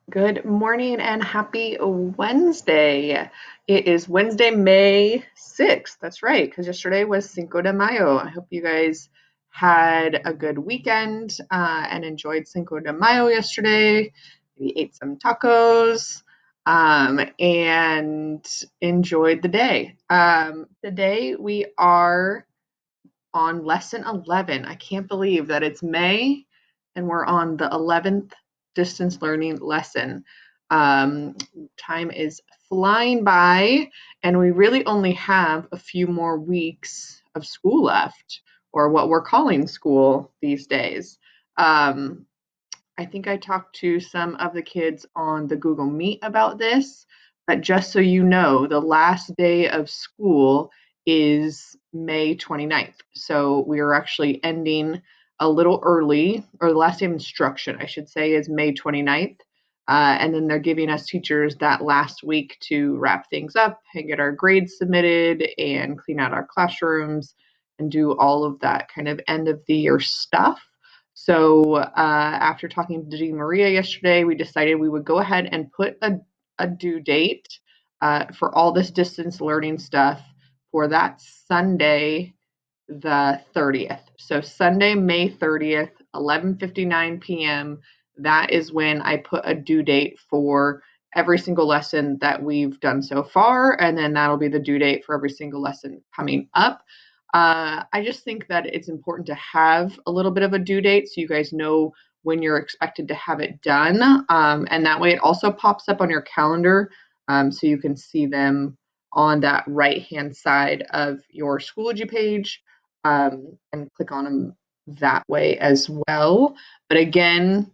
Good morning and happy Wednesday. It is Wednesday, May 6th. That's right, because yesterday was Cinco de Mayo. I hope you guys had a good weekend and enjoyed Cinco de Mayo yesterday. We ate some tacos and enjoyed the day. Today we are on lesson 11. I can't believe that it's May and we're on the 11th distance learning lesson. Um, Time is flying by, and we really only have a few more weeks of school left, or what we're calling school these days. Um, I think I talked to some of the kids on the Google Meet about this, but just so you know, the last day of school is May 29th. So we are actually ending a little early, or the last day of instruction, I should say, is May 29th. And then they're giving us teachers that last week to wrap things up and get our grades submitted and clean out our classrooms and do all of that kind of end of the year stuff. So after talking to Dee Maria yesterday, we decided we would go ahead and put a due date for all this distance learning stuff for that Sunday, the 30th. So Sunday, May 30th, 11:59 p.m. That is when I put a due date for every single lesson that we've done so far, and then that'll be the due date for every single lesson coming up. I just think that it's important to have a little bit of a due date so you guys know when you're expected to have it done. And that way it also pops up on your calendar so you can see them on that right hand side of your Schoology page and click on them that way as well. But again,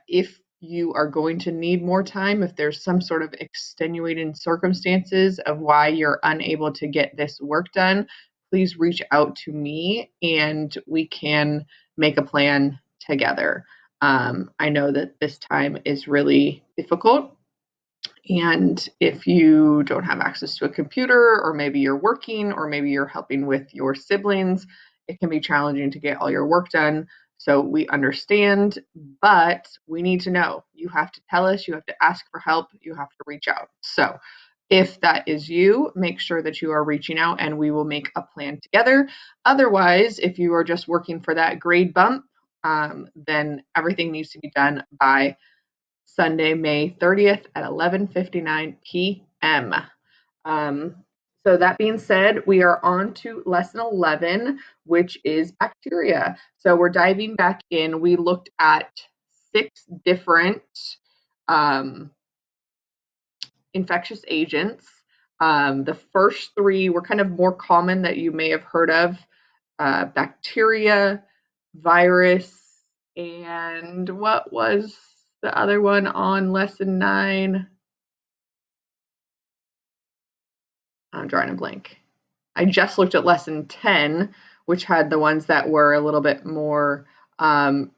if you are going to need more time, if there's some sort of extenuating circumstances of why you're unable to get this work done, please reach out to me and we can make a plan together. I know that this time is really difficult. And if you don't have access to a computer, or maybe you're working, or maybe you're helping with your siblings, it can be challenging to get all your work done. So we understand, but we need to know. You have to tell us, you have to ask for help, you have to reach out. So if that is you, make sure that you are reaching out and we will make a plan together. Otherwise, if you are just working for that grade bump, then everything needs to be done by Sunday, May 30th at 11:59 p.m. Um, so that being said, we are on to lesson 11, which is bacteria. So we're diving back in. We looked at 6 different um, infectious agents. The first 3 were kind of more common that you may have heard of: bacteria, virus, and what was the other one on lesson 9? I'm drawing a blank. I just looked at lesson 10, which had the ones that were a little bit more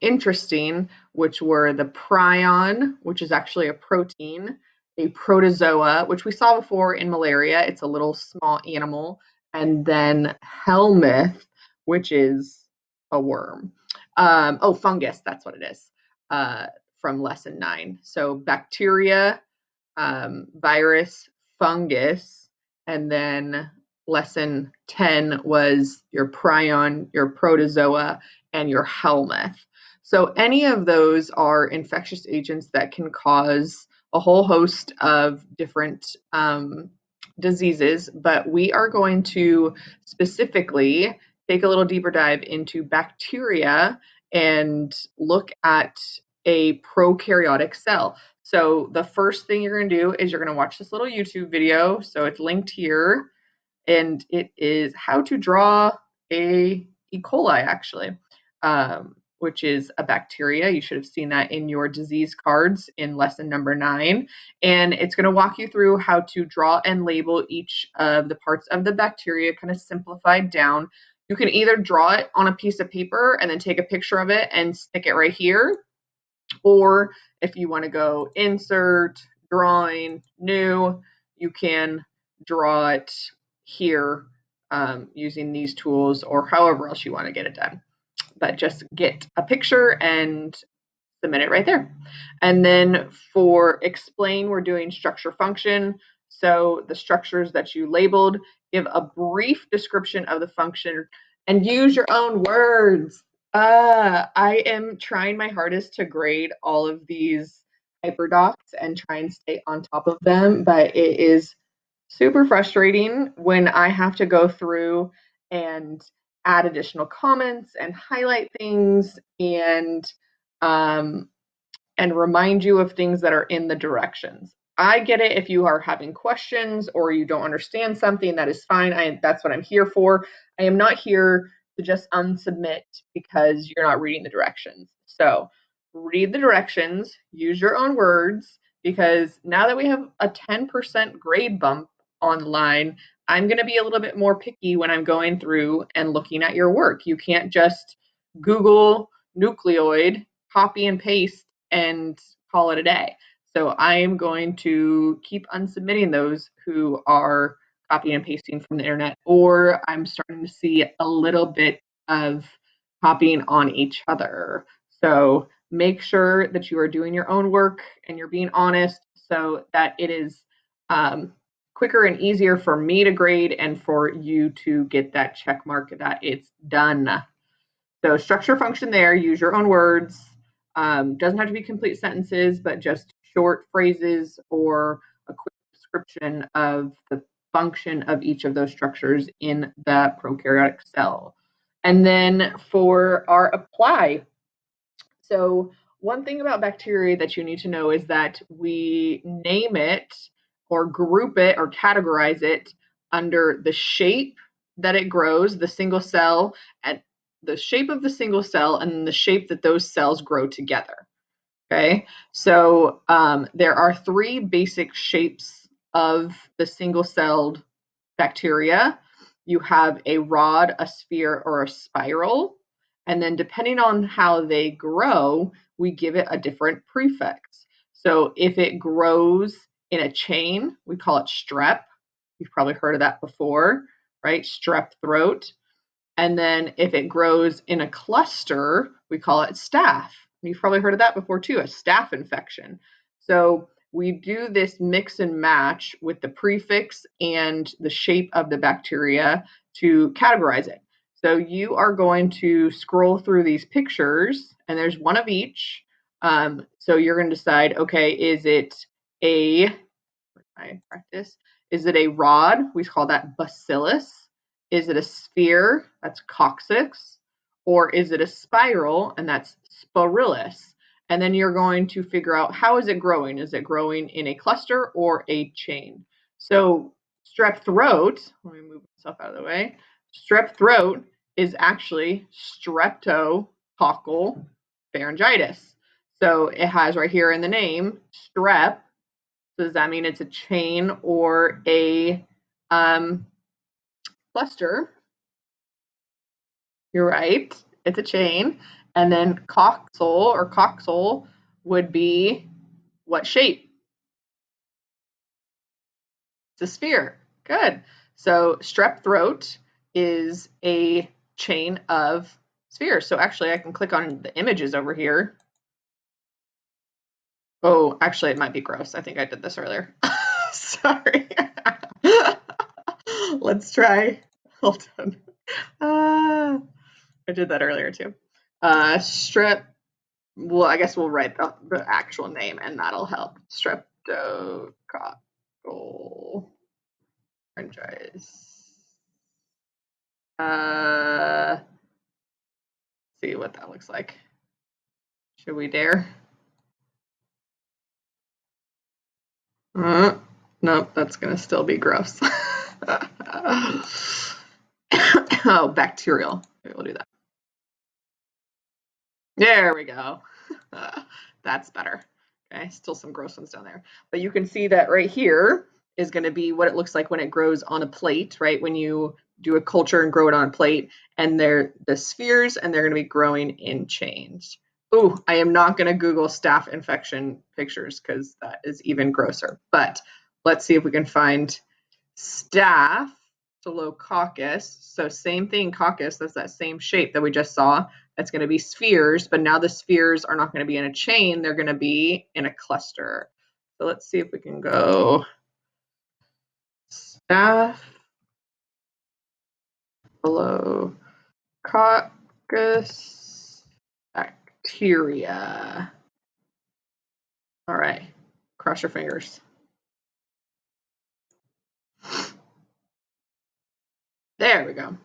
interesting, which were the prion, which is actually a protein, a protozoa, which we saw before in malaria. It's a little small animal, and then helminth, which is a worm. Fungus, that's what it is, from lesson 9. So bacteria, virus, fungus, and then lesson 10 was your prion, your protozoa, and your helminth. So any of those are infectious agents that can cause a whole host of different diseases, but we are going to specifically take a little deeper dive into bacteria and look at a prokaryotic cell. So the first thing you're going to do is you're going to watch this little YouTube video. So it's linked here, and it is how to draw a E. coli, actually, which is a bacteria. You should have seen that in your disease cards in lesson number 9. And it's going to walk you through how to draw and label each of the parts of the bacteria, kind of simplified down. You can either draw it on a piece of paper and then take a picture of it and stick it right here, or if you want to go insert, drawing, new, you can draw it here using these tools or however else you want to get it done. But just get a picture and submit it right there. And then for explain, we're doing structure function. So the structures that you labeled, give a brief description of the function and use your own words. I am trying my hardest to grade all of these hyperdocs and try and stay on top of them, but it is super frustrating when I have to go through and add additional comments and highlight things um, and remind you of things that are in the directions. I get it if you are having questions or you don't understand something, that is fine. That's what I'm here for. I am not here to just unsubmit because you're not reading the directions. So read the directions, use your own words, because now that we have a 10% grade bump online, I'm going to be a little bit more picky when I'm going through and looking at your work. You can't just Google nucleoid, copy and paste, and call it a day. So I am going to keep unsubmitting those who are copying and pasting from the internet, or I'm starting to see a little bit of copying on each other. So make sure that you are doing your own work and you're being honest so that it is quicker and easier for me to grade and for you to get that check mark that it's done. So structure function there, use your own words. Doesn't have to be complete sentences, but just short phrases or a quick description of the function of each of those structures in the prokaryotic cell. And then for our apply, so one thing about bacteria that you need to know is that we name it or group it or categorize it under the shape that it grows, the single cell, and the shape of the single cell and the shape that those cells grow together. Okay, so there are three basic shapes of the single-celled bacteria. You have a rod, a sphere, or a spiral. And then depending on how they grow, we give it a different prefix. So if it grows in a chain, we call it strep. You've probably heard of that before, right? Strep throat. And then if it grows in a cluster, we call it staph. You've probably heard of that before too, a staph infection. So we do this mix and match with the prefix and the shape of the bacteria to categorize it. So you are going to scroll through these pictures, and there's one of each. So you're going to decide, okay, is it a practice? Is it a rod? We call that bacillus. Is it a sphere? That's coccyx. Or is it a spiral? And that's sporillus. And then you're going to figure out, how is it growing? Is it growing in a cluster or a chain? So strep throat, let me move myself out of the way. Strep throat is actually streptococcal pharyngitis. So it has right here in the name, strep. Does that mean it's a chain or a cluster? You're right. It's a chain. And then coxal would be what shape? It's a sphere. Good. So strep throat is a chain of spheres. So actually I can click on the images over here. Oh, actually it might be gross. I think I did this earlier. Sorry. Let's try. Hold on. I did that earlier too. Strep. Well, I guess we'll write the actual name, and that'll help. Streptococcal pharyngitis. See what that looks like. Should we dare? Nope, that's gonna still be gross. Oh, bacterial. Maybe we'll do that. There we go. That's better. Okay, still some gross ones down there. But you can see that right here is going to be what it looks like when it grows on a plate, right? When you do a culture and grow it on a plate, and they're the spheres, and they're going to be growing in chains. Ooh, I am not going to Google staph infection pictures because that is even grosser. But let's see if we can find staphylococcus. So same thing, coccus, that's that same shape that we just saw. That's going to be spheres, but now the spheres are not going to be in a chain. They're going to be in a cluster. So let's see if we can go Staphylococcus bacteria. All right, cross your fingers. There we go.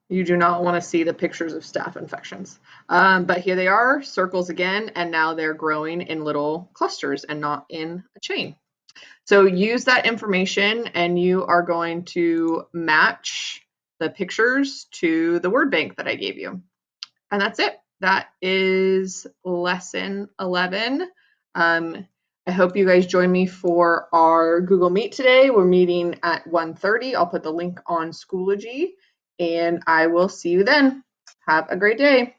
You do not want to see the pictures of staph infections. But here they are, circles again, and now they're growing in little clusters and not in a chain. So use that information and you are going to match the pictures to the word bank that I gave you. And that's it. That is lesson 11. I hope you guys join me for our Google Meet today. We're meeting at 1:30. I'll put the link on Schoology, and I will see you then. Have a great day.